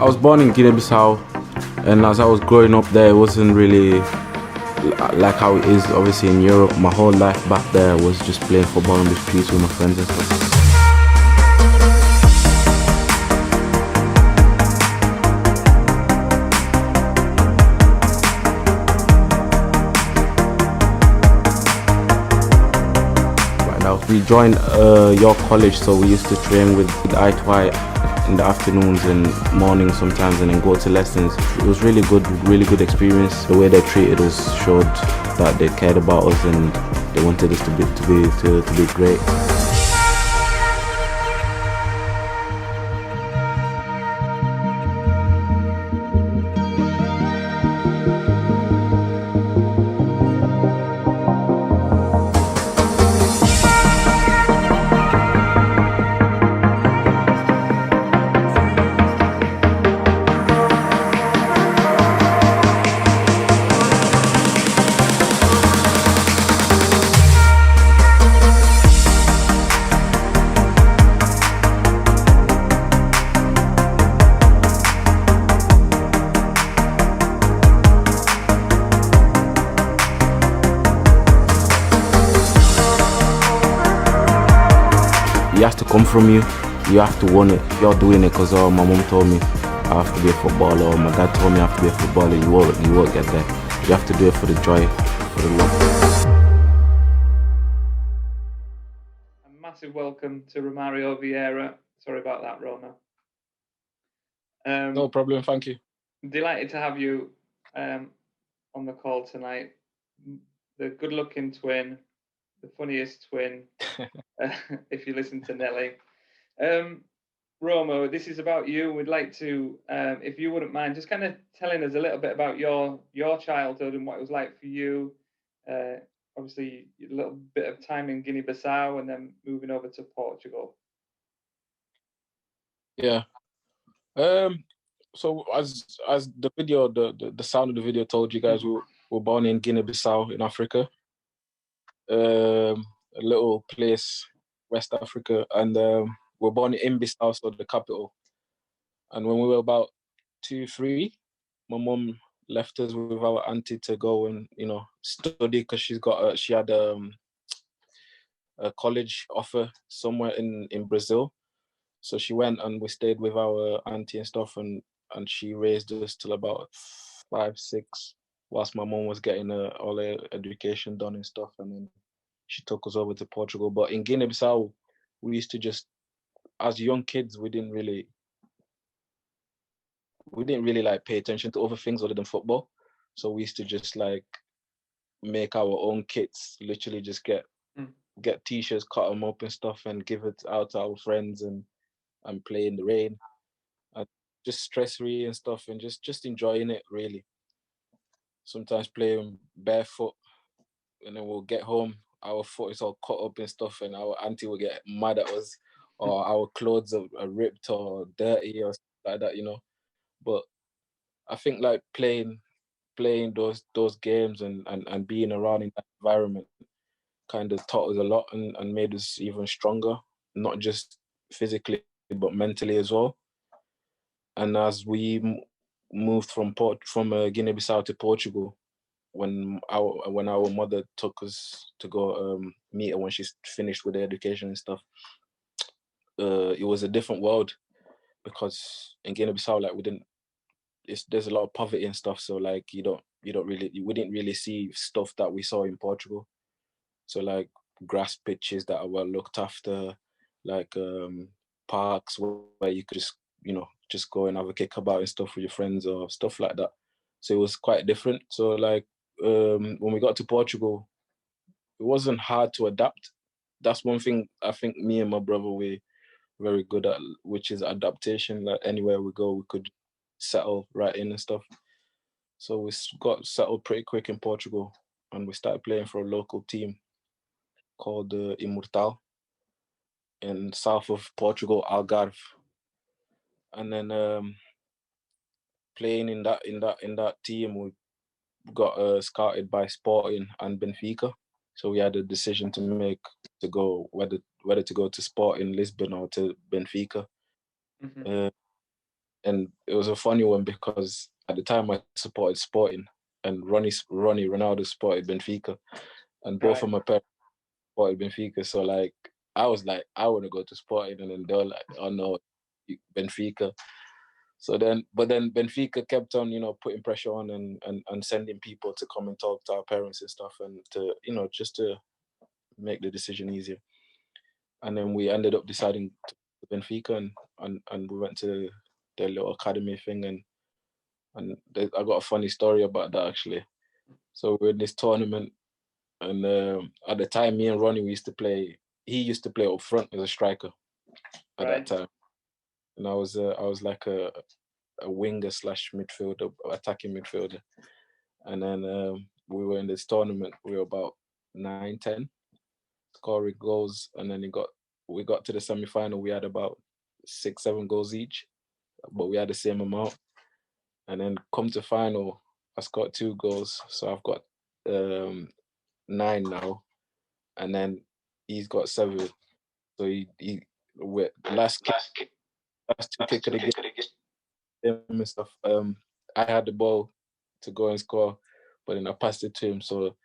I was born in Guinea-Bissau, and as I was growing up there, it wasn't really like how it is obviously in Europe. My whole life back there was just playing football on the streets with my friends and stuff. We joined York College, so we used to train with i2i in the afternoons and mornings sometimes, and then go to lessons. It was really good experience. The way they treated us showed that they cared about us and they wanted us to be great. It has to come from you. You have to want it. You're doing it because my mom told me I have to be a footballer, or my dad told me I have to be a footballer. You won't get there. You have to do it for the joy, for the love. A massive welcome to Romario VIEIRA. Sorry about that, Roma. No problem, thank you. Delighted to have you on the call tonight. The good-looking twin, the funniest twin, if you listen to Nelly. Roma, this is about you. We'd like to, if you wouldn't mind, just kind of telling us a little bit about your childhood and what it was like for you. Obviously, a little bit of time in Guinea-Bissau and then moving over to Portugal. Yeah. So as the video, the sound of the video told you guys, we were born in Guinea-Bissau in Africa, a little place, West Africa, and we're born in Bissau, so the capital. And when we were about 2, 3, my mum left us with our auntie to go and study, because she had a college offer somewhere in Brazil. So she went and we stayed with our auntie and stuff, and she raised us till about 5, 6, whilst my mom was getting all her education done and stuff, and then she took us over to Portugal. But in Guinea-Bissau, we used to just, as young kids, we didn't really like pay attention to other things other than football. So we used to just like make our own kits, literally just get t-shirts, cut them up and stuff, and give it out to our friends and play in the rain, and just stress-free and stuff, and just enjoying it, really. Sometimes playing barefoot, and then we'll get home, our foot is all cut up and stuff, and our auntie will get mad at us, or our clothes are ripped or dirty or stuff like that, But I think like playing those games and being around in that environment kind of taught us a lot and made us even stronger, not just physically but mentally as well. And as we moved from Guinea-Bissau to Portugal, when our mother took us to go meet her when she's finished with her education and stuff, it was a different world, because in Guinea-Bissau, like, there's a lot of poverty and stuff, so like we didn't really see stuff that we saw in Portugal. So like grass pitches that are well looked after, like parks where you could just go and have a kick about and stuff with your friends or stuff like that. So it was quite different. So like when we got to Portugal, it wasn't hard to adapt. That's one thing I think me and my brother were very good at, which is adaptation. Like anywhere we go, we could settle right in and stuff. So we got settled pretty quick in Portugal, and we started playing for a local team called Imortal in south of Portugal, Algarve. And then playing in that team, we got scouted by Sporting and Benfica. So we had a decision to make to go whether to go to Sporting Lisbon or to Benfica. And it was a funny one because at the time I supported Sporting, and Ronnie Ronaldo supported Benfica, and both of my parents supported Benfica. So like I was like, I want to go to Sporting, and then they were like, oh no, Benfica. So then, but then Benfica kept on, putting pressure on and sending people to come and talk to our parents and stuff, and to, just to make the decision easier. And then we ended up deciding to Benfica, and we went to their little academy thing, and I got a funny story about that actually. So we're in this tournament, and at the time, me and Ronnie, we used to play. He used to play up front as a striker at that time, and I was like a winger / midfielder, attacking midfielder. And then we were in this tournament. We were about 9-10 scoring goals, and then we got to the semi-final. We had about 6-7 goals each, but we had the same amount. And then come to final, I scored 2 goals, so I've got 9 now, and then he's got 7. So he with last two kick of the game and stuff. I had the ball to go and score, but then I passed it to him, so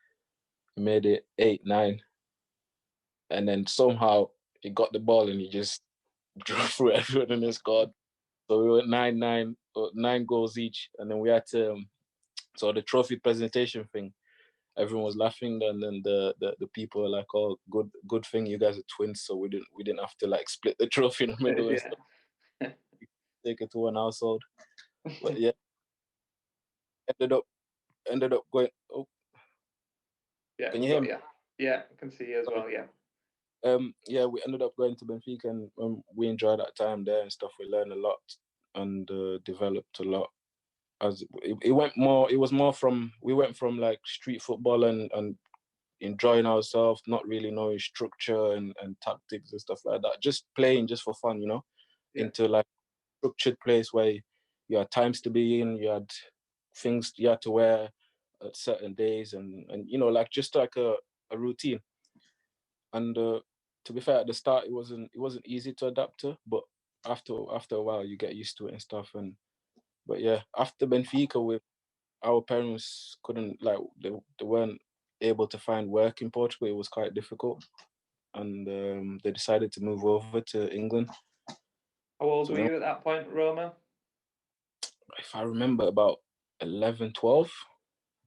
he made it 8-9. And then somehow he got the ball and he just drove through everyone and he scored. So we were 9-9, 9 goals each, and then we had to. So the trophy presentation thing, everyone was laughing, and then the people were like, "Oh, good thing you guys are twins, so we didn't have to like split the trophy in the middle." And take it to one household. But yeah, ended up going. Oh, yeah, can you hear me? Yeah, I can see you as well. Yeah. Yeah, we ended up going to Benfica, and we enjoyed that time there and stuff. We learned a lot and developed a lot. As it went more, it was more from, we went from like street football and enjoying ourselves, not really knowing structure and tactics and stuff like that, just playing just for fun, into like structured place where you had times to be in, you had things you had to wear at certain days, and like just like a routine. And to be fair, at the start it wasn't easy to adapt to, but after a while you get used to it and stuff. But yeah, after Benfica, our parents couldn't, like, they weren't able to find work in Portugal. It was quite difficult, and they decided to move over to England. How old were you at that point, Roma? If I remember, about 11, 12,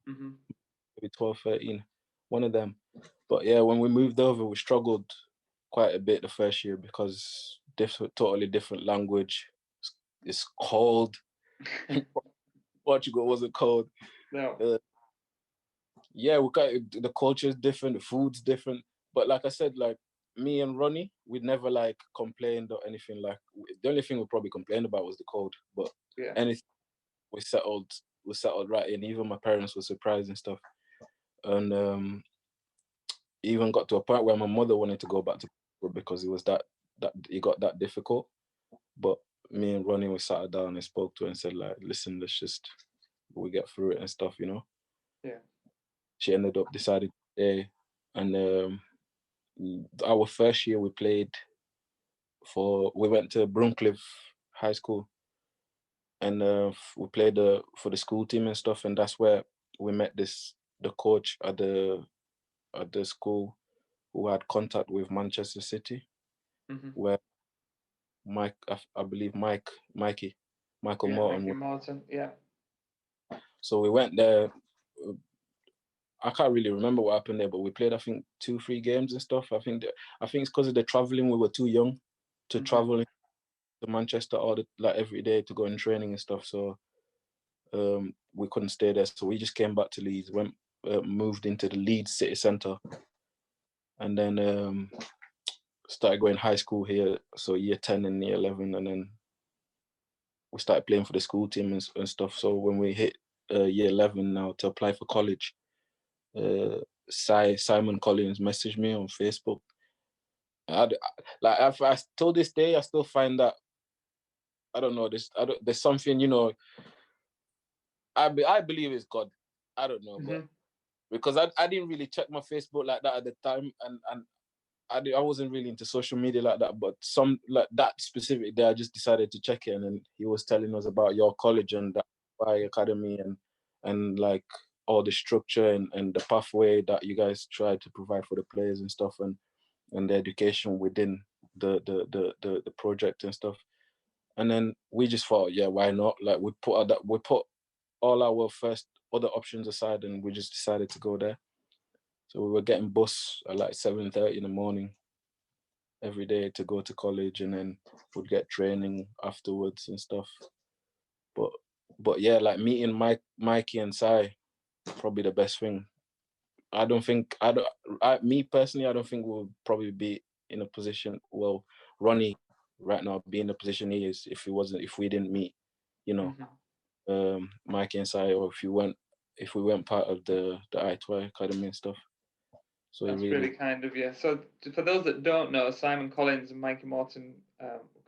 maybe 12, 13, one of them. But yeah, when we moved over, we struggled quite a bit the first year because totally different language. It's cold. Portugal wasn't cold. No. Yeah, the culture is different, the food's different. But like I said, like me and Ronnie, we'd never like complained or anything. Like the only thing we probably complained about was the cold. But anything we settled right in. Even my parents were surprised and stuff. And even got to a point where my mother wanted to go back to Portugal because it was that it got that difficult. But me and Ronnie, we sat her down and spoke to her and said, like, listen, we get through it and stuff, Yeah. She ended up deciding to stay. And our first year we went to Brooncliffe High School, and we played for the school team and stuff, and that's where we met the coach at the school who had contact with Manchester City, where I believe Michael Morton. Mikey Morton, yeah. So we went there. I can't really remember what happened there, but we played, I think, 2-3 games and stuff. I think it's because of the traveling. We were too young to travel to Manchester every day to go in training and stuff. So we couldn't stay there. So we just came back to Leeds, moved into the Leeds city centre, and then started going high school here. So year 10 and year 11, and then we started playing for the school team and stuff. So when we hit year 11 now to apply for college, Simon Collins messaged me on Facebook. Till this day, I still find that, I don't know, there's something, I believe it's God. I don't know, but because I didn't really check my Facebook like that at the time, and I wasn't really into social media like that, but some like that specific day, I just decided to check it, and then he was telling us about your college and that academy and like all the structure and the pathway that you guys try to provide for the players and stuff, and the education within the project and stuff. And then we just thought, yeah, why not? Like we put all our first other options aside, and we just decided to go there. So we were getting bus at like 7:30 in the morning every day to go to college, and then would get training afterwards and stuff. But yeah, like meeting Mikey and Sai, probably the best thing. Me personally, I don't think we'll probably be in a position. Well, Ronnie right now be in the position he is if we didn't meet, you know, Mikey and Sai, or if we weren't part of the i2i Academy and stuff. So that's really kind of you. So for those that don't know, Simon Collins and Mikey Morton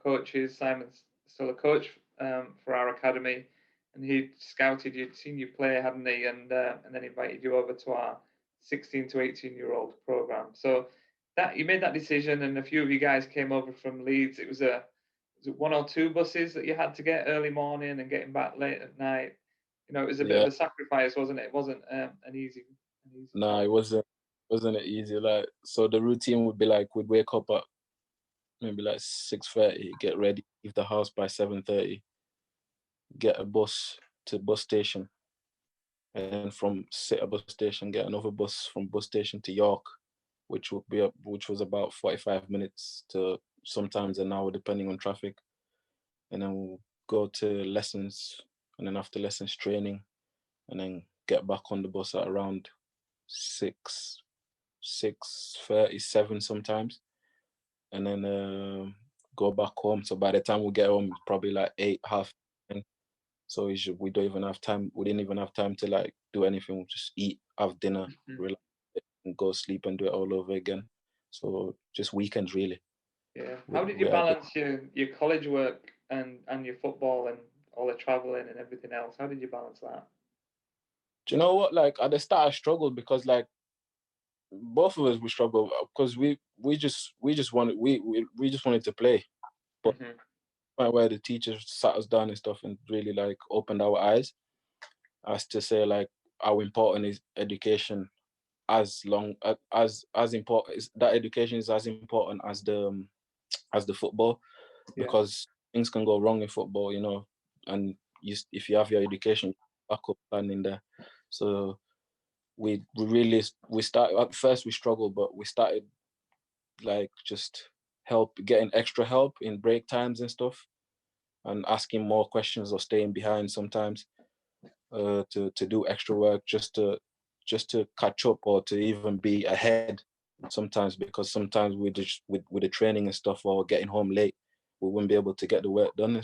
coaches. Simon's still a coach for our academy, and he scouted you, seen you play, hadn't he? And then invited you over to our 16 to 18-year-old program. So that you made that decision, and a few of you guys came over from Leeds. Was it 1 or 2 buses that you had to get early morning and getting back late at night? You know, it was a bit of a sacrifice, wasn't it? It wasn't an easy. No, it wasn't it easy. Like, so the routine would be like, we'd wake up at maybe like 6:30, get ready, leave the house by 7:30, get a bus to bus station, and from a bus station, get another bus from bus station to York, which was about 45 minutes to sometimes an hour depending on traffic. And then we'll go to lessons, and then after lessons training, and then get back on the bus at around 6:37 sometimes, and then go back home. So by the time we get home, it's probably like 8, half 9. So we don't even have time. We didn't even have time to like do anything. We'll just eat, have dinner, relax, and go sleep and do it all over again. So just weekends really. Yeah. How did you balance your college work and your football and all the traveling and everything else? How did you balance that? Do you know what? Like at the start, I struggled because like both of us we struggled because we just wanted to play, but where the teachers sat us down and stuff and really like opened our eyes as to say like how important is education, as important that education is as important as the football, because things can go wrong in football, you know, and if you have your education backup plan in there. So we started at first, we struggled, but we started like just getting extra help in break times and stuff, and asking more questions or staying behind sometimes to do extra work just to catch up or to even be ahead sometimes, because sometimes with the training and stuff or getting home late, we wouldn't be able to get the work done.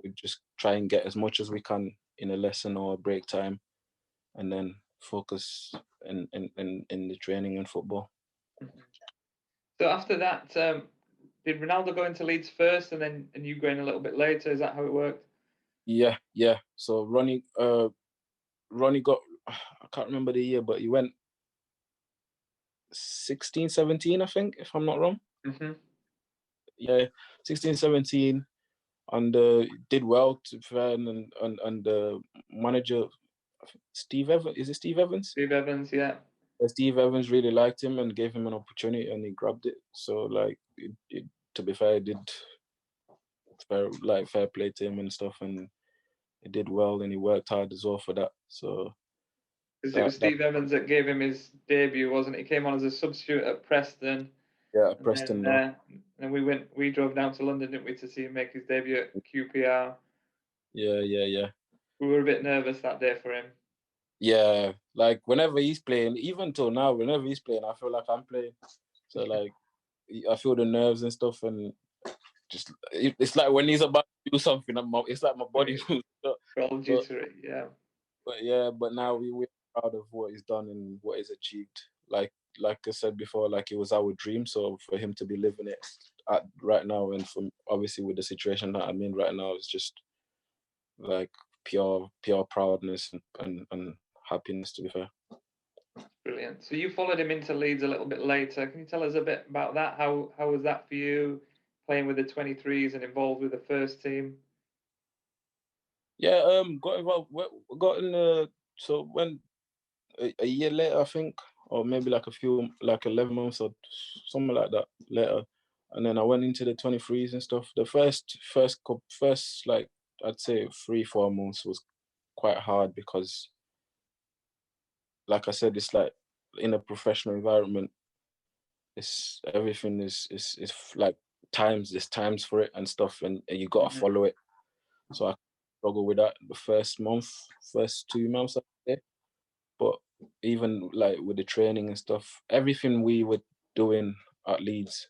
We just try and get as much as we can in a lesson or a break time, and then focus in the training and football. So after that, did Ronaldo go into Leeds first, and you going a little bit later? Is that how it worked? Yeah. So Ronnie got, I can't remember the year, but he went 16, 17, I think, if I'm not wrong. Yeah, 16, 17, and did well to be fair, and the manager Steve Evans, is it Steve Evans? Steve Evans, yeah. Steve Evans really liked him and gave him an opportunity, and he grabbed it. So like, to be fair, did fair play to him and stuff, and he did well, and he worked hard as well for that. So because it was Steve Evans that gave him his debut, wasn't it? He came on as a substitute at Preston. Yeah, Preston. And we drove down to London, didn't we, to see him make his debut at QPR. Yeah. We were a bit nervous that day for him. Yeah, like whenever he's playing, even till now, whenever he's playing, I feel like I'm playing. So like, I feel the nerves and stuff, and just it's like when he's about to do something, it's like my body moves. All jittery, yeah. But now we're proud of what he's done and what he's achieved. Like I said before, like it was our dream. So for him to be living it right now, and from obviously with the situation that I'm in right now, it's just like pure proudness and happiness, to be fair. Brilliant. So you followed him into Leeds a little bit later. Can you tell us a bit about that? How was that for you, playing with the 23s and involved with the first team? Yeah, got involved. Got in so when a year later, I think, or maybe like 11 months or something like that later, and then I went into the 23s and stuff. The first like I'd say 3-4 months was quite hard because, like I said, it's like in a professional environment, it's everything is like there's times for it and stuff, and you gotta follow it. So I struggled with that the first 2 months, I'd say. But even like with the training and stuff, everything we were doing at Leeds,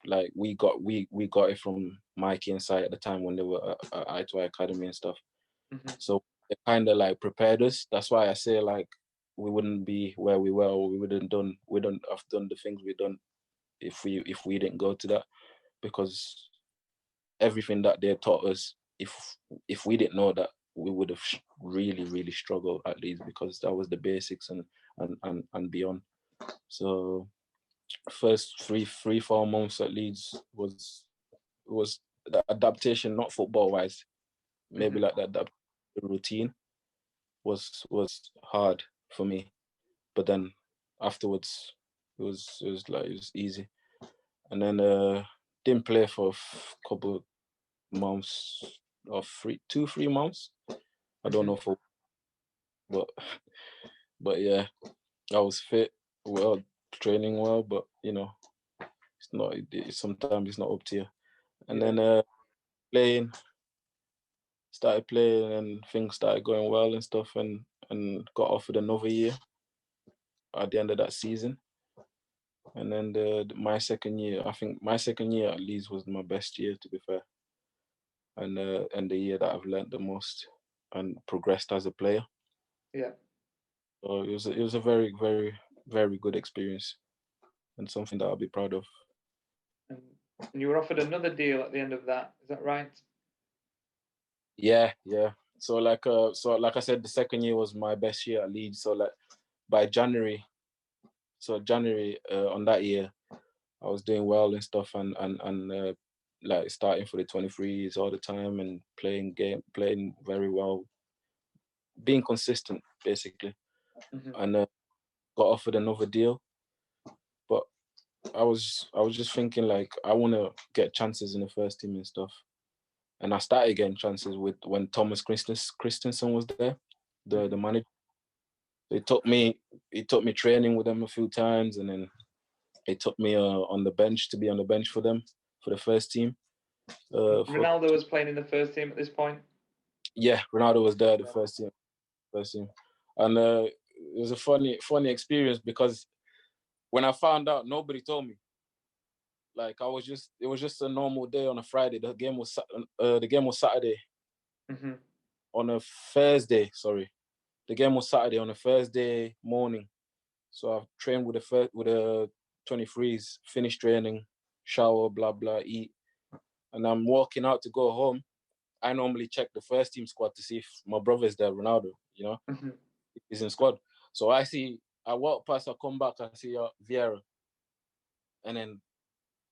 like we got it from Mikey and Sai at the time when they were at i2i Academy and stuff. So it kind of like prepared us. That's why I say like we wouldn't be where we were, or we wouldn't have done the things we done if we didn't go to that, because everything that they taught us, if we didn't know that, we would have really struggled at Leeds, because that was the basics and beyond. So first 3-4 months at Leeds was the adaptation, not football wise, maybe like that the routine was hard for me, but then afterwards it was easy. And then didn't play for a couple months, or 3 months. I don't know for, but yeah, I was fit, well, training well, but you know, it's not. Sometimes it's not up to you. And then started playing, and things started going well and stuff, and got offered another year at the end of that season. And then my second year, I think my second year at Leeds was my best year, to be fair, and the year that I've learned the most and progressed as a player. Yeah. So it was a very, very good experience, and something that I'll be proud of. And you were offered another deal at the end of that. Is that right? Yeah. So like I said, the second year was my best year at Leeds. So like by January on that year, I was doing well and stuff, and like starting for the 23s all the time, and playing very well, being consistent basically. And got offered another deal, but I was just thinking like I want to get chances in the first team and stuff. And I started getting chances when Thomas Christensen was there, the manager. He took me training with them a few times, and then he took me on the bench, to be on the bench for them, for the first team. Ronaldo was playing in the first team at this point? Yeah, Ronaldo was there, the first team. And it was a funny experience, because when I found out, nobody told me. Like it was just a normal day on a Friday. The game was Saturday. On a Thursday, sorry. The game was Saturday on a Thursday morning. So I've trained with the 23s, finished training, shower, blah blah, eat, and I'm walking out to go home. I normally check the first team squad to see if my brother's there, Ronaldo. You know, he's in squad. So I walk past, I come back, I see VIEIRA, and then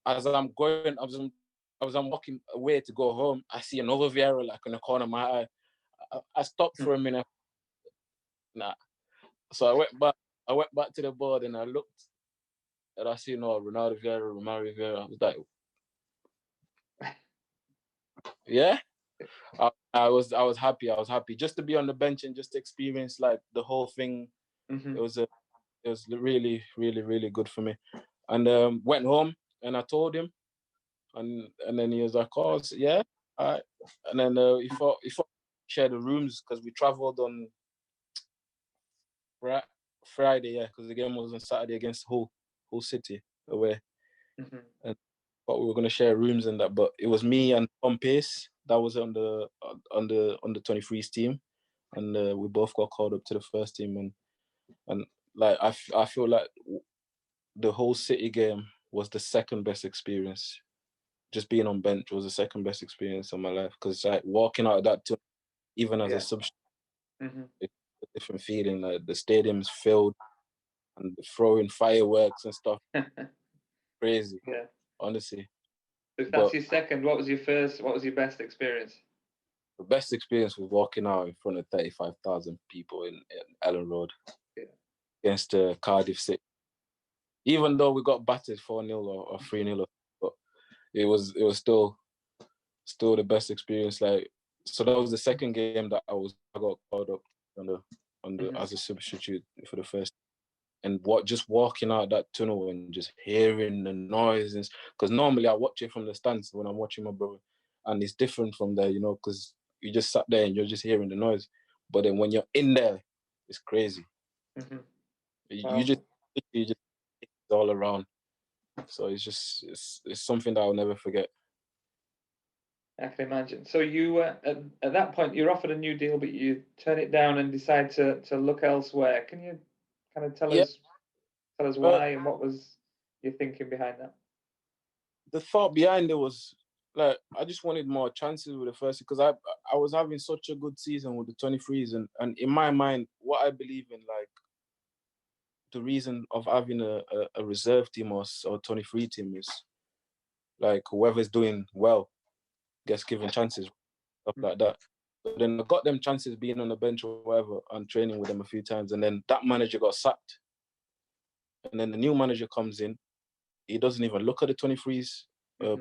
as I'm walking away to go home, I see another VIEIRA like in the corner of my eye. I stopped for a minute. Nah. So I went back to the board, and I looked, and I see Ronaldo VIEIRA, ROMARIO VIEIRA. I was like, yeah. I was happy. I was happy just to be on the bench and just experience like the whole thing. It was really, really, really good for me. And went home, and I told him, and then he was like, "Oh, yeah, all right." And then he thought share the rooms, because we traveled on Friday, yeah, because the game was on Saturday against Hull City away, and but we were gonna share rooms and that. But it was me and Tom Pace that was on the 23s team, and we both got called up to the first team, and like I feel like the whole City game was the second best experience. Just being on bench was the second best experience of my life, because like walking out of that too, even as a substitute, it's a different feeling. Like the stadium's filled, and throwing fireworks and stuff. Crazy, Yeah. honestly. If But that's your second, what was your first? What was your best experience? the best experience was walking out in front of 35,000 people in Ellen Road against Cardiff City. Even though we got battered 4-0 or 3-0, but it was still the best experience. Like, so that was the second game that I got called up as a substitute for the first. And just walking out that tunnel and just hearing the noises, because normally I watch it from the stands when I'm watching my brother, and it's different from there, because you just sat there and you're just hearing the noise. But then when you're in there, it's crazy. Wow. You just it's all around. So it's something that I'll never forget. I can imagine. So you at that point you're offered a new deal, but you turn it down and decide to look elsewhere. Can you kind of tell us why and what was your thinking behind that? The thought behind it was like I just wanted more chances with the first, because I was having such a good season with the 23s, and in my mind, what I believe in, like, the reason of having a reserve team or 23 team is like whoever's doing well gets given chances, stuff like that. But then I got them chances being on the bench or whatever and training with them a few times, and then that manager got sacked. And then the new manager comes in, he doesn't even look at the 23s,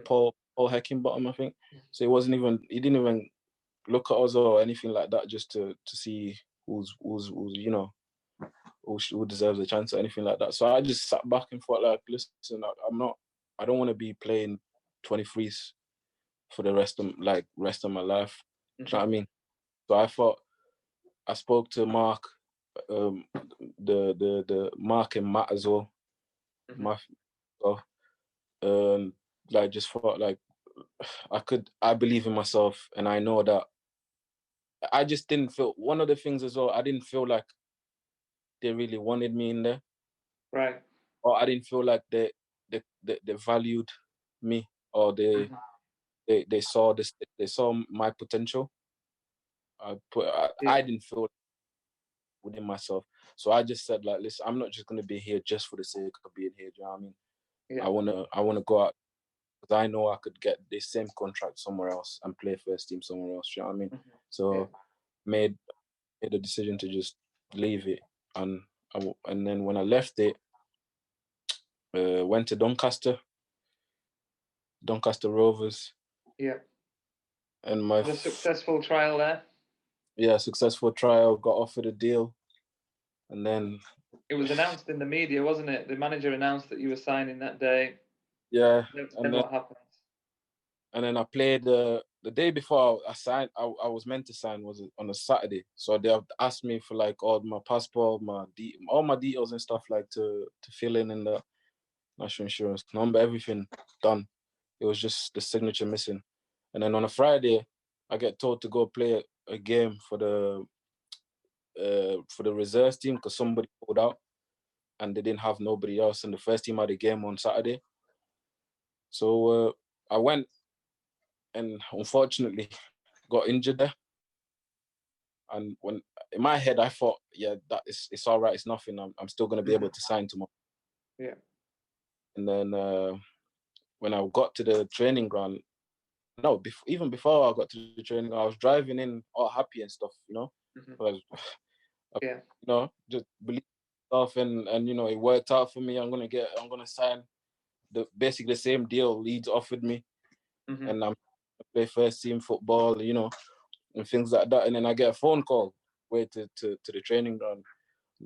Paul Heckingbottom, I think. So he didn't even look at us or anything like that, just to see who deserves a chance or anything like that. So I just sat back and thought, like, listen, I don't want to be playing 23s for the rest of my life. Do you know what I mean? So I thought, I spoke to Mark, the Mark and Matt as well. Like, just thought, like, I believe in myself, and I know that I just didn't feel, one of the things as well, I didn't feel like they really wanted me in there. Right. Or I didn't feel like they valued me, or they saw this, they saw my potential. I didn't feel within myself. So I just said, like, listen, I'm not just gonna be here just for the sake of being here. Do you know what I mean? Yeah. I wanna go out, because I know I could get the same contract somewhere else and play first team somewhere else. Do you know what I mean? So made the decision to just leave it, and then when I left it, went to Doncaster Rovers. Yeah. And a successful trial there. Yeah, successful trial. Got offered a deal, and then it was announced in the media, wasn't it? The manager announced that you were signing that day. Yeah. Then what happened? And then I played the day before I signed. I was meant to sign was on a Saturday, so they have asked me for, like, all my passport, all my details and stuff, like, to fill in the national insurance number, everything done. It was just the signature missing. And then on a Friday, I get told to go play a game for the reserves team, because somebody pulled out and they didn't have nobody else, and the first team had a game on Saturday. So I went, and unfortunately got injured there. And when in my head I thought, yeah, it's all right, it's nothing. I'm still gonna be able to sign tomorrow. Yeah. And then when I got to the training ground, even before I got to the training ground, I was driving in all happy and stuff, just believe stuff, and it worked out for me. I'm gonna sign basically the same deal Leeds offered me, and I'm gonna play first team football, and things like that. And then I get a phone call way to the training ground.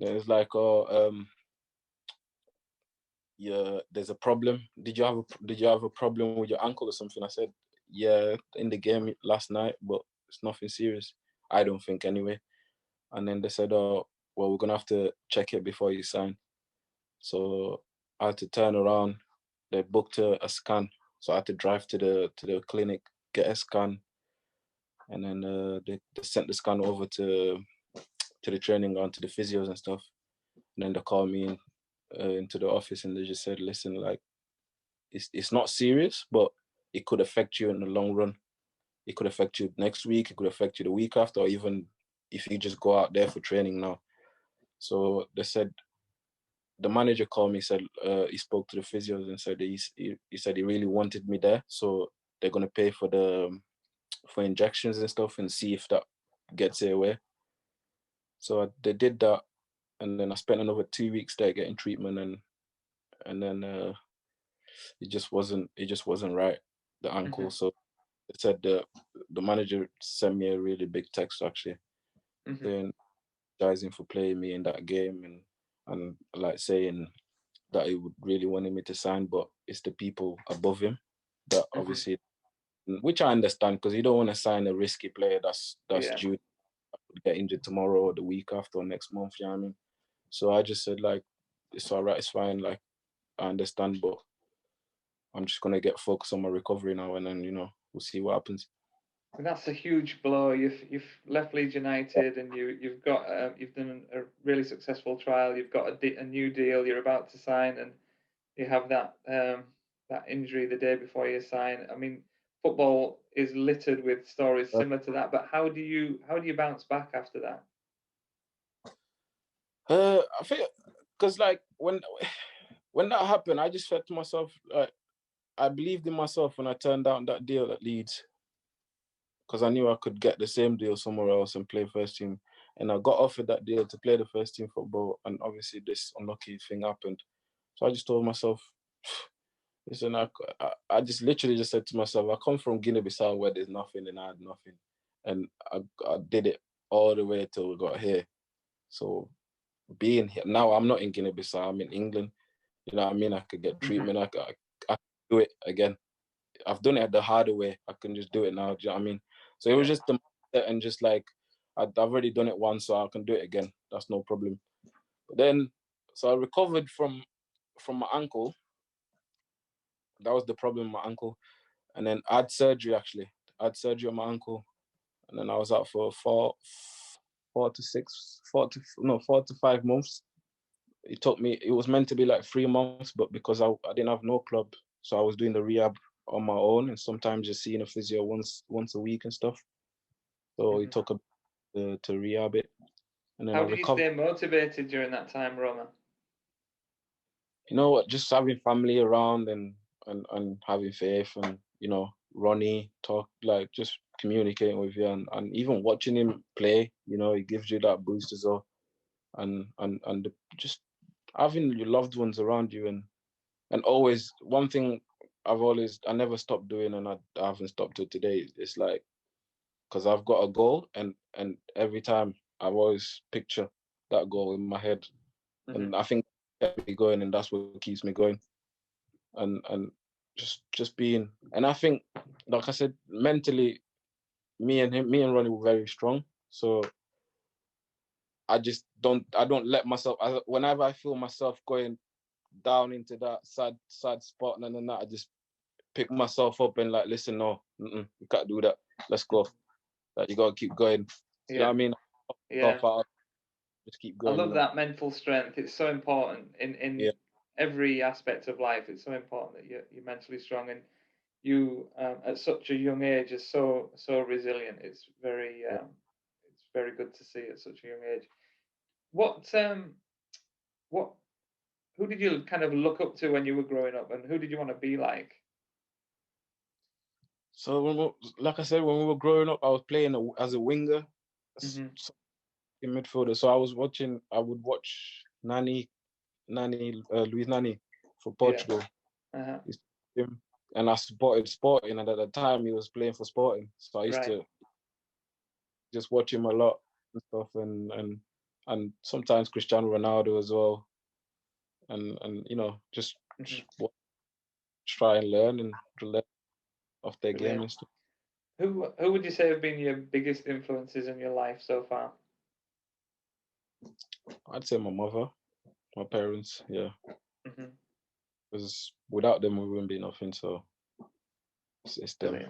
And it's like, yeah, there's a problem. Did you have a problem with your ankle or something? I said, yeah, in the game last night, but it's nothing serious. I don't think, anyway. And then they said, oh, well, we're gonna have to check it before you sign. So I had to turn around. They booked a scan, so I had to drive to the clinic, get a scan, and then they sent the scan over to the training ground, to the physios and stuff. And then they called me into the office, and they just said, listen, like, it's not serious, but it could affect you in the long run. It could affect you next week, it could affect you the week after, or even if you just go out there for training now. So they said, the manager called me, said he spoke to the physios and said he said he really wanted me there, so they're gonna pay for for injections and stuff and see if that gets it away. So they did that, and then I spent another 2 weeks there getting treatment, and then it just wasn't right, the ankle. So they said the manager sent me a really big text actually, saying apologizing for playing me in that game and like saying that he would really wanted me to sign, but it's the people above him that obviously, which I understand, because you don't want to sign a risky player that's due to get injured tomorrow or the week after or next month, you know what I mean? So I just said, like, it's all right, it's fine, like, I understand, but I'm just going to get focused on my recovery now, and then, we'll see what happens. And that's a huge blow. You've left Leeds United, and you've got you've done a really successful trial. You've got a new deal. You're about to sign, and you have that that injury the day before you sign. I mean, football is littered with stories similar to that. But how do you bounce back after that? I think because like when that happened, I just said to myself, like, I believed in myself when I turned down that deal at Leeds, because I knew I could get the same deal somewhere else and play first team. And I got offered that deal to play the first team football, and obviously this unlucky thing happened. So I just told myself, listen, I just literally just said to myself, I come from Guinea-Bissau where there's nothing and I had nothing. And I did it all the way till we got here. So being here, now I'm not in Guinea-Bissau, I'm in England. You know what I mean? I could get treatment, I could do it again. I've done it the harder way. I can just do it now, do you know what I mean? So it was just the mindset, and just like, I've already done it once, so I can do it again. That's no problem. But then, so I recovered from my ankle. That was the problem with my ankle. And then I had surgery, actually. I had surgery on my ankle. And then I was out for 4 to 5 months. It was meant to be like 3 months, but because I didn't have no club, so I was doing the rehab on my own, and sometimes just seeing a physio once a week and stuff. So it took to rehab it. And then how do you stay motivated during that time, Roma? You know what, just having family around and having faith, and Ronnie talk, like, just communicating with you, and even watching him play, it gives you that boost as well. And just having your loved ones around you, and always, one thing I never stopped doing, and I haven't stopped till today. It's like, because I've got a goal, and every time I've always picture that goal in my head, and I think that kept me going, and that's what keeps me going. And just being, and I think, like I said, mentally, me and Ronnie were very strong. So I don't let myself, whenever I feel myself going down into that sad spot, and then I just pick myself up and, like, listen, no, you can't do that. Let's go. Like, you gotta keep going. You know what I mean? Just keep going. I love that mental strength. It's so important in every aspect of life. It's so important that you're mentally strong, and you at such a young age are so resilient. It's very good to see at such a young age. Who did you kind of look up to when you were growing up, and who did you want to be like? So like I said, when we were growing up, I was playing as a winger, in midfielder. So I would watch Luis Nani for Portugal. And I supported Sporting, and at the time he was playing for Sporting. So I used to just watch him a lot and stuff, and sometimes Cristiano Ronaldo as well. And just try and learn and learn off their game and stuff. Who would you say have been your biggest influences in your life so far? I'd say my mother, my parents, yeah. Because without them, we wouldn't be nothing. So it's them. Do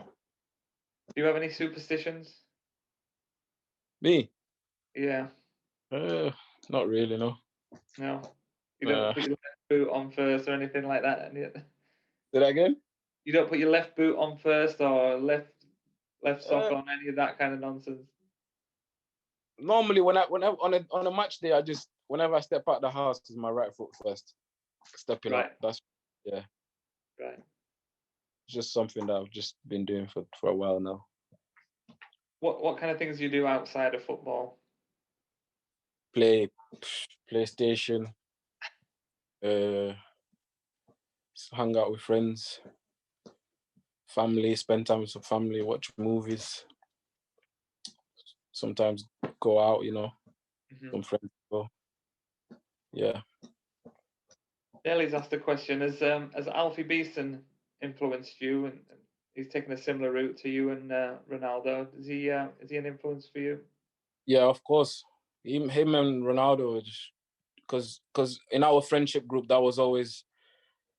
you have any superstitions? Me? Yeah. Not really, no. No. You don't put your left boot on first or anything like that? Say that again? You don't put your left boot on first, or left sock on, any of that kind of nonsense? Normally, when I on a match day, I just whenever I step out the house, is my right foot first. Stepping Right. up. That's Right. It's just something that I've just been doing for a while now. What kind of things do you do outside of football? Play PlayStation, hang out with friends, family, spend time with some family, watch movies. Sometimes go out, you know, some friends go. Yeah. Daily's asked a question: Has Alfie Beeson influenced you, and he's taken a similar route to you and Ronaldo? Is he an influence for you? Yeah, of course. Him and Ronaldo, because in our friendship group, that was always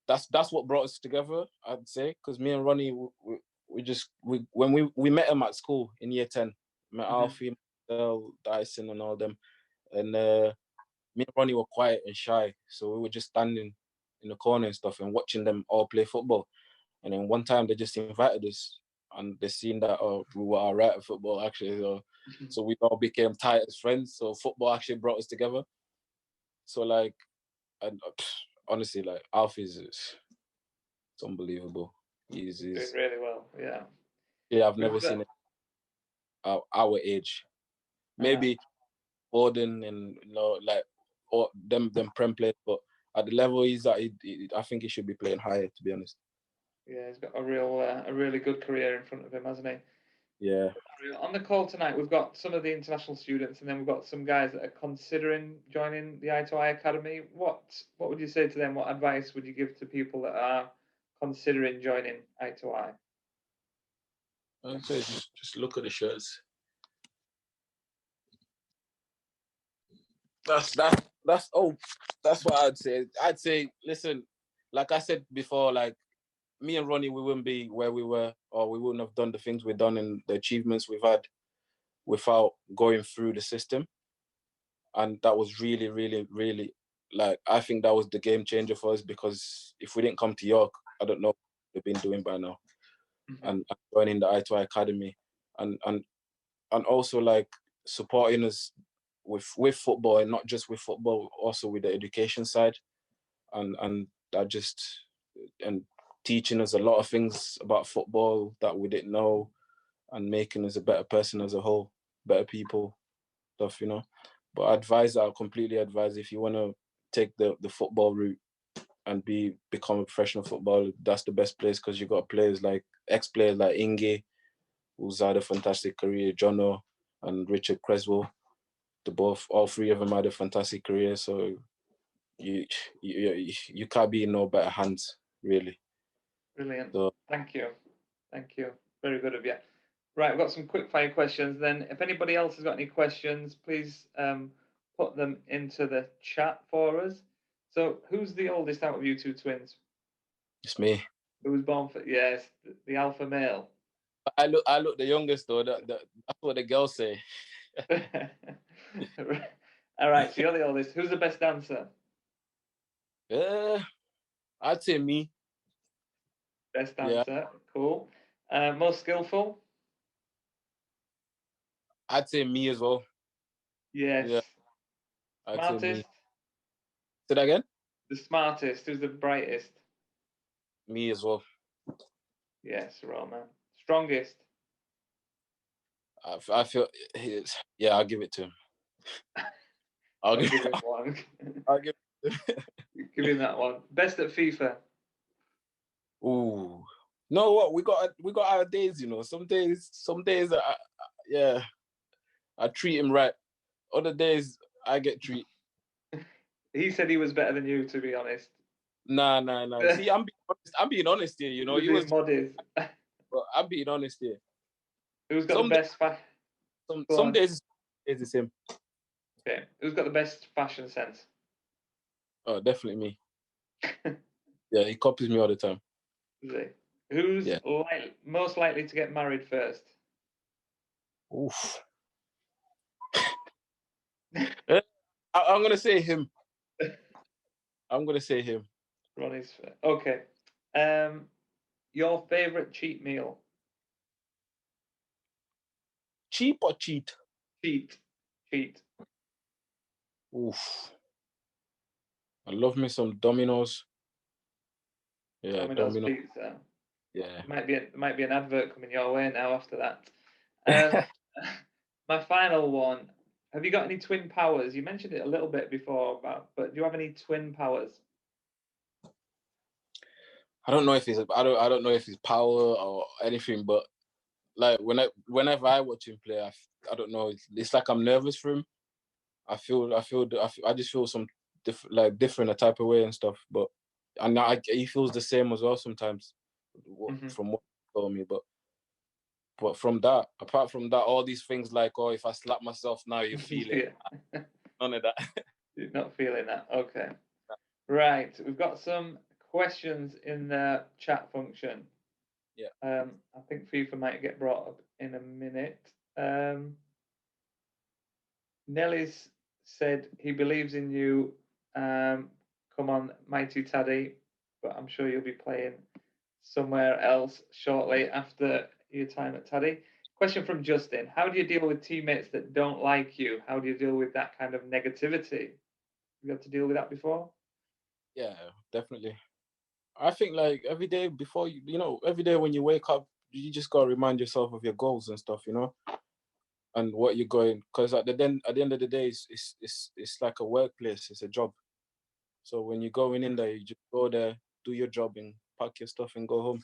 that's what brought us together. I'd say, because me and Ronnie, when we met him at school in year 10, met Alfie, Dyson, and all them, and me and Ronnie were quiet and shy, so we were just standing in the corner and stuff and watching them all play football. And then one time they just invited us, and they seen that we were all right at football actually. So we all became tight as friends. So football actually brought us together. So like, and honestly, like Alfie's it's unbelievable. He's doing really well. Yeah. Yeah, I've never seen it our age. Maybe Borden and like or them Prem players, but at the level he's at, I think he should be playing higher, to be honest. Yeah, he's got a really good career in front of him, hasn't he? Yeah. On the call tonight, we've got some of the international students, and then we've got some guys that are considering joining the i2i Academy. What would you say to them? What advice would you give to people that are considering joining i2i? I'd say just look at the shirts. That's what I'd say. I'd say, listen, like I said before, like me and Ronnie, we wouldn't be where we were, or we wouldn't have done the things we've done and the achievements we've had without going through the system. And that was really, really, really, like, I think that was the game changer for us, because if we didn't come to York, I don't know what we've been doing by now. And joining the i2i Academy and also like supporting us with football, and not just with football, also with the education side, and that just and teaching us a lot of things about football that we didn't know, and making us a better person as a whole, better people, stuff, you know. But I completely advise, if you want to take the football route and become a professional footballer, that's the best place, because you got players like ex-players like Inge, who's had a fantastic career, Jono and Richard Creswell. All three of them had a fantastic career. So you can't be in no better hands, really. Brilliant. So, Thank you. Very good of you. Right, we've got some quick fire questions. Then, if anybody else has got any questions, please put them into the chat for us. So, who's the oldest out of you two twins? it's me. Who was born for? Yes, the alpha male. I look the youngest though. That's what the girls say. All right, so you're the oldest. Who's the best dancer? I'd say me. Best dancer, yeah. Cool. Most skillful? I'd say me as well. Yes. Yeah. Smartest? Say me. Say that again? The smartest. Who's the brightest? Me as well. Yes, Roma. Strongest? I feel, yeah, I'll give it to him. I'll give him one. I'll give him that one. Best at FIFA? Ooh. No, what we got our days, you know. Some days, I treat him right. Other days, I get treat. He said he was better than you, to be honest. Nah. See, I'm being honest here, you know. You was modest. But I'm being honest here. Who's got the best fashion? Some days it's the same. Okay. Who's got the best fashion sense? Oh, definitely me. Yeah, he copies me all the time. Is he? Who's most likely to get married first? Oof. I'm gonna say him. Ronnie's okay. Your favorite cheat meal? Cheap or cheat? Cheat. Oof. I love me some Domino's. Yeah, Domino's Domino. pizza. Yeah. Might be an advert coming your way now after that. My final one. Have you got any twin powers? You mentioned it a little bit before, but do you have any twin powers? I don't know if I don't know if it's power or anything, but like whenever I watch him play, I don't know. It's like I'm nervous for him. I just feel some different a type of way and stuff. But he feels the same as well sometimes, from what he told me. But from that, apart from that, all these things like, oh, if I slap myself now, you feel it. None of that. You're not feeling that. Okay. Right. We've got some questions in the chat function. Yeah. I think FIFA might get brought up in a minute. Nelly's said he believes in you. Come on, mighty Taddy, but I'm sure you'll be playing somewhere else shortly after your time at Taddy. Question from Justin: how do you deal with teammates that don't like you? How do you deal with that kind of negativity? You had to deal with that before? Yeah, definitely. I think like every day before every day when you wake up, you just gotta remind yourself of your goals and stuff, and what you're going. Because at the end of the day, it's like a workplace. It's a job. So when you're going in there, you just go there, do your job, and pack your stuff and go home.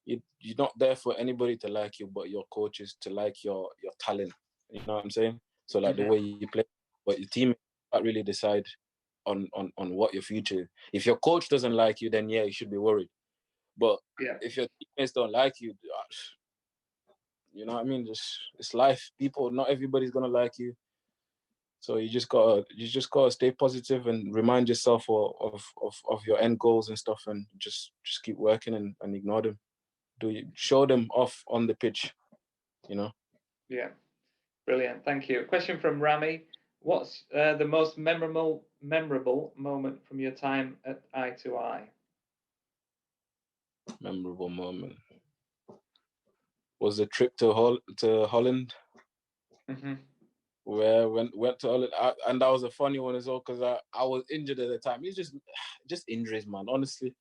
You're not there for anybody to like you, but your coaches to like your talent. You know what I'm saying? So like the way you play, but your team can't really decide on what your future is. If your coach doesn't like you, then yeah, you should be worried. But if your teammates don't like you, you know what I mean? It's life. People, not everybody's gonna like you. So you just gotta stay positive and remind yourself of your end goals and stuff, and just keep working and ignore them. Show them off on the pitch, Yeah, brilliant. Thank you. A question from Rami: what's the most memorable moment from your time at i2i? Memorable moment was the trip to Holland. Where went to Holland, and that was a funny one as well because I was injured at the time. It's just injuries, man. Honestly,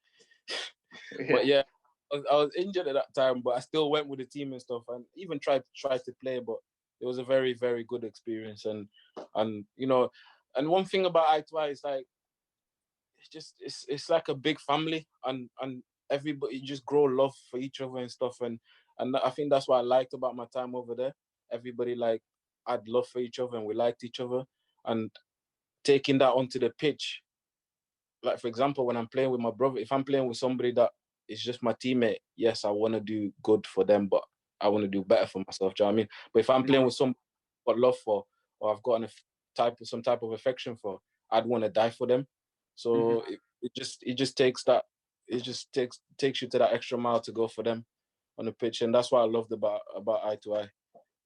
but yeah, I was injured at that time, but I still went with the team and stuff, and even tried to play. But it was a very, very good experience, and one thing about i2i is like it's like a big family, and everybody just grow love for each other and stuff, and I think that's what I liked about my time over there. Everybody like had love for each other, and we liked each other, and taking that onto the pitch. Like for example, when I'm playing with my brother, if I'm playing with somebody that is just my teammate, yes, I want to do good for them, but I want to do better for myself. Do you know what I mean? But if I'm playing with somebody I've got love for, or I've got some type of affection for, I'd want to die for them. So it just takes that. It just takes you to that extra mile to go for them on the pitch, and that's what I loved about i2i.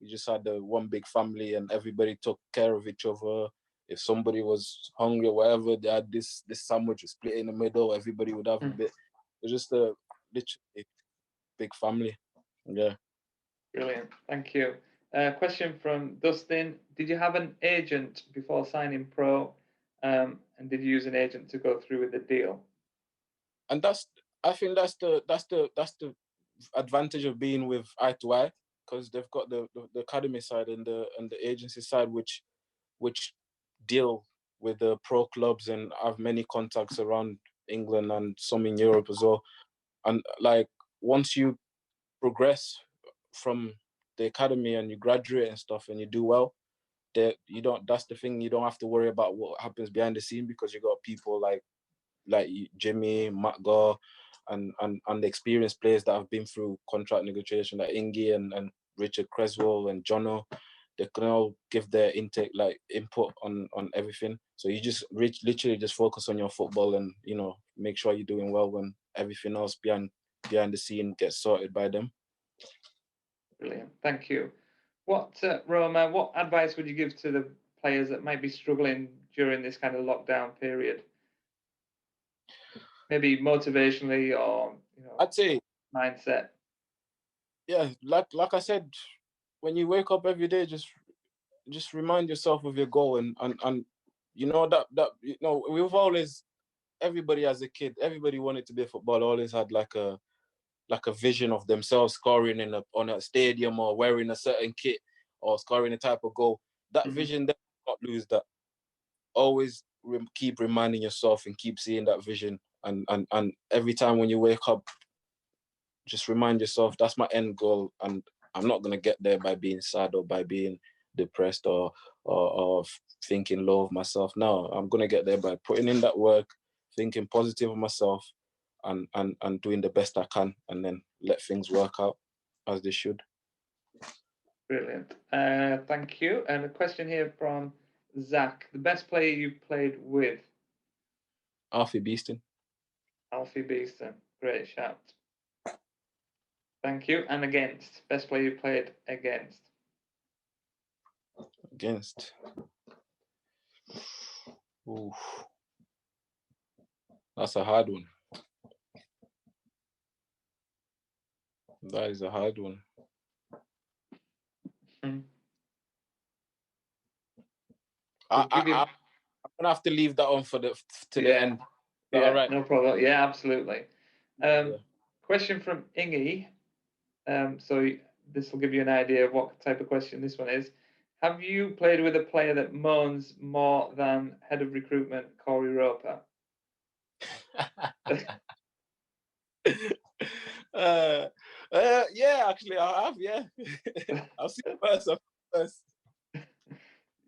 We just had the one big family, and everybody took care of each other. If somebody was hungry or whatever, they had this sandwich was split in the middle. Everybody would have a bit. It was just a literally big family. Yeah. Brilliant. Thank you. Question from Dustin: did you have an agent before signing pro, and did you use an agent to go through with the deal? And I think that's the advantage of being with i2i, because they've got the academy side and the agency side, which deal with the pro clubs and have many contacts around England and some in Europe as well. And like once you progress from the academy and you graduate and stuff and you do well, that's the thing, you don't have to worry about what happens behind the scene, because you got people like Jimmy, Matt Gore, and the experienced players that have been through contract negotiation, like Ingy and Richard Creswell and Jono. They can all give their input on everything. So you just literally just focus on your football and make sure you're doing well, when everything else behind the scene gets sorted by them. Brilliant, thank you. Roma, what advice would you give to the players that might be struggling during this kind of lockdown period? Maybe motivationally, or I'd say mindset. Yeah, like I said, when you wake up every day, just remind yourself of your goal, and we've always everybody as a kid, everybody wanted to be a footballer. Always had like a vision of themselves scoring on a stadium or wearing a certain kit or scoring a type of goal. That vision, never not lose that. Always keep reminding yourself and keep seeing that vision. And every time when you wake up, just remind yourself that's my end goal. And I'm not gonna get there by being sad or by being depressed or thinking low of myself. No, I'm gonna get there by putting in that work, thinking positive of myself, and doing the best I can, and then let things work out as they should. Brilliant. Thank you. And a question here from Zach. The best player you've played with? Alfie Beeston. Alfie Beeston. Great shout. Thank you. And against? Best player you played against? Against? Ooh. That's a hard one. That is a hard one. I'm gonna have to leave that on to the end. Yeah, all right? No problem. Yeah, absolutely. Question from Ingy. So this will give you an idea of what type of question this one is. Have you played with a player that moans more than head of recruitment Corey Roper? Yeah, actually, I have. Yeah, I've seen first.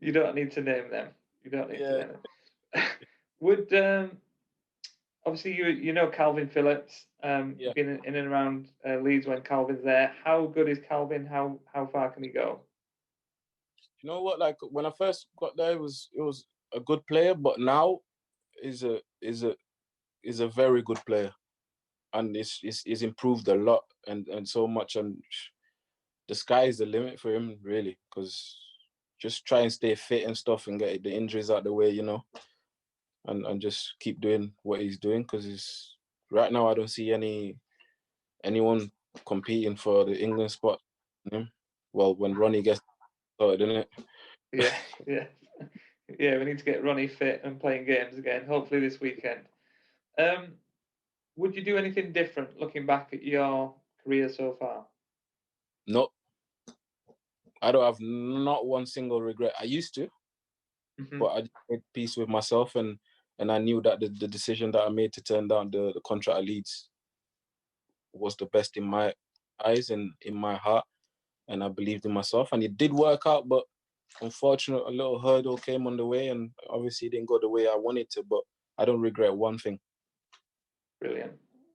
You don't need to name them. You don't need to name them. Would obviously you know Calvin Phillips. Been in and around Leeds when Calvin's there. How good is Calvin? How far can he go? You know what? Like when I first got there, it was a good player, but now is a very good player, and it's improved a lot and so much, and the sky is the limit for him really, because just try and stay fit and stuff and get the injuries out the way, you know, and just keep doing what he's doing, because right now I don't see anyone competing for the England spot. Well, when Ronnie gets started, isn't it? Yeah. We need to get Ronnie fit and playing games again. Hopefully this weekend. Would you do anything different looking back at your career so far? No. I don't have not one single regret. I used to, but I made peace with myself, and I knew that the decision that I made to turn down the contract at Leeds was the best in my eyes and in my heart, and I believed in myself, and it did work out, but unfortunately a little hurdle came on the way, and obviously it didn't go the way I wanted to, but I don't regret one thing. Brilliant.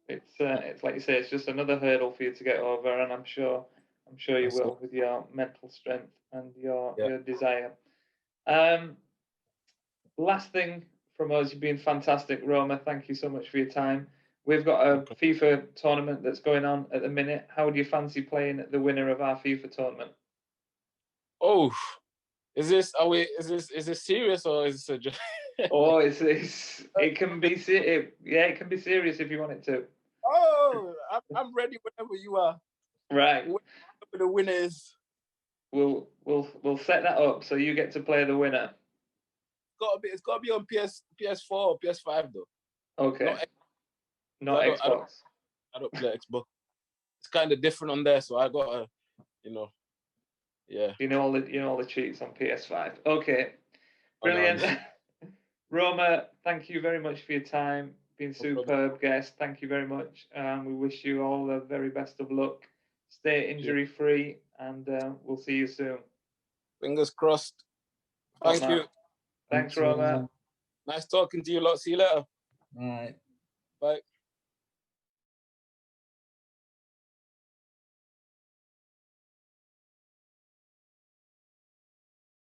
It's like you say, it's just another hurdle for you to get over, and I'm sure you will with your mental strength and your desire. Last thing from us, you've been fantastic, Roma. Thank you so much for your time. We've got a FIFA tournament that's going on at the minute. How do you fancy playing the winner of our FIFA tournament? Oh, is this serious or is this a joke? Oh, it can be it can be serious if you want it to. Oh, I'm ready whenever you are. Right. Whatever the winner is. We'll set that up so you get to play the winner. It's gotta be on PS4 or PS5 though. Okay. Not Xbox. I don't play Xbox. It's kind of different on there, so I gotta, yeah. You know all the cheats on PS5. Okay. Brilliant. Roma, thank you very much for your time. Been superb guest. Thank you very much. We wish you all the very best of luck. Stay injury free, and we'll see you soon. Fingers crossed. Thank you. Thanks, Roma. Nice talking to you lot. See you later. All right. Bye.